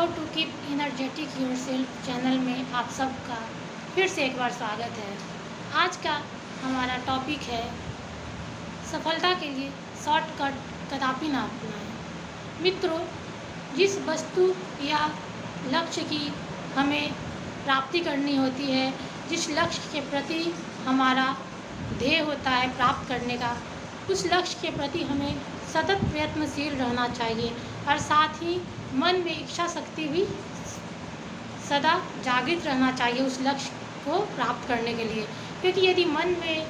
How to keep energetic yourself channel में आप सबका फिर से एक बार स्वागत है। आज का हमारा टॉपिक है सफलता के लिए शॉर्टकट कदापि ना अपनाएं। मित्रों, जिस वस्तु या लक्ष्य की हमें प्राप्ति करनी होती है, जिस लक्ष्य के प्रति हमारा ध्येय होता है प्राप्त करने का, उस लक्ष्य के प्रति हमें सतत प्रयत्नशील रहना चाहिए और साथ ही मन में इच्छा शक्ति भी सदा जागृत रहना चाहिए उस लक्ष्य को प्राप्त करने के लिए। क्योंकि यदि मन में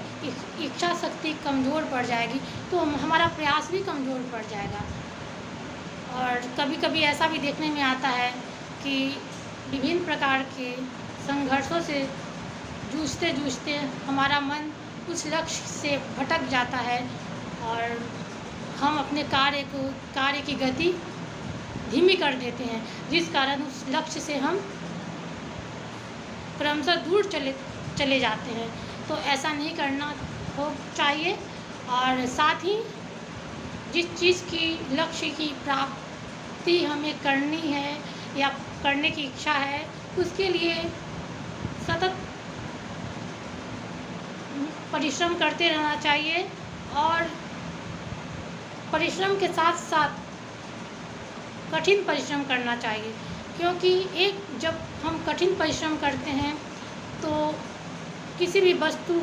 इच्छा शक्ति कमज़ोर पड़ जाएगी तो हमारा प्रयास भी कमज़ोर पड़ जाएगा। और कभी कभी ऐसा भी देखने में आता है कि विभिन्न प्रकार के संघर्षों से जूझते जूझते हमारा मन उस लक्ष्य से भटक जाता है और हम अपने कार्य की गति धीमी कर देते हैं, जिस कारण उस लक्ष्य से हम क्रमशः दूर चले जाते हैं। तो ऐसा नहीं करना हो चाहिए। और साथ ही जिस चीज़ की लक्ष्य की प्राप्ति हमें करनी है या करने की इच्छा है, उसके लिए सतत परिश्रम करते रहना चाहिए और परिश्रम के साथ साथ कठिन परिश्रम करना चाहिए। क्योंकि जब हम कठिन परिश्रम करते हैं तो किसी भी वस्तु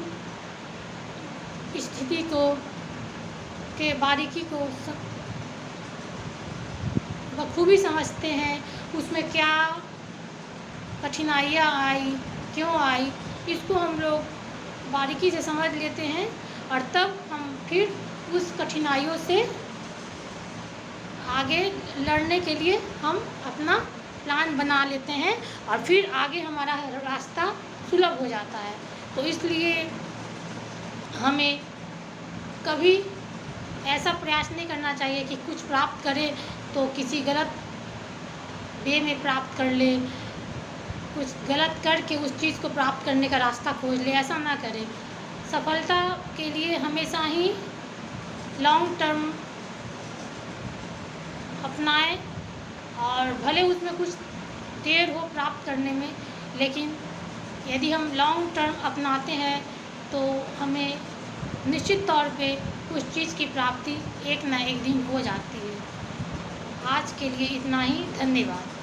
स्थिति के बारीकी को बखूबी समझते हैं, उसमें क्या कठिनाइयाँ आई, क्यों आई, इसको हम लोग बारीकी से समझ लेते हैं और तब हम फिर उस कठिनाइयों से आगे लड़ने के लिए हम अपना प्लान बना लेते हैं और फिर आगे हमारा रास्ता सुलभ हो जाता है। तो इसलिए हमें कभी ऐसा प्रयास नहीं करना चाहिए कि कुछ प्राप्त करें तो किसी गलत वे में प्राप्त कर ले, कुछ गलत करके उस चीज़ को प्राप्त करने का रास्ता खोज ले। ऐसा ना करें। सफलता के लिए हमेशा ही लॉन्ग टर्म अपनाएं और भले उसमें कुछ देर हो प्राप्त करने में, लेकिन यदि हम लॉन्ग टर्म अपनाते हैं तो हमें निश्चित तौर पे उस चीज़ की प्राप्ति एक ना एक दिन हो जाती है। आज के लिए इतना ही। धन्यवाद।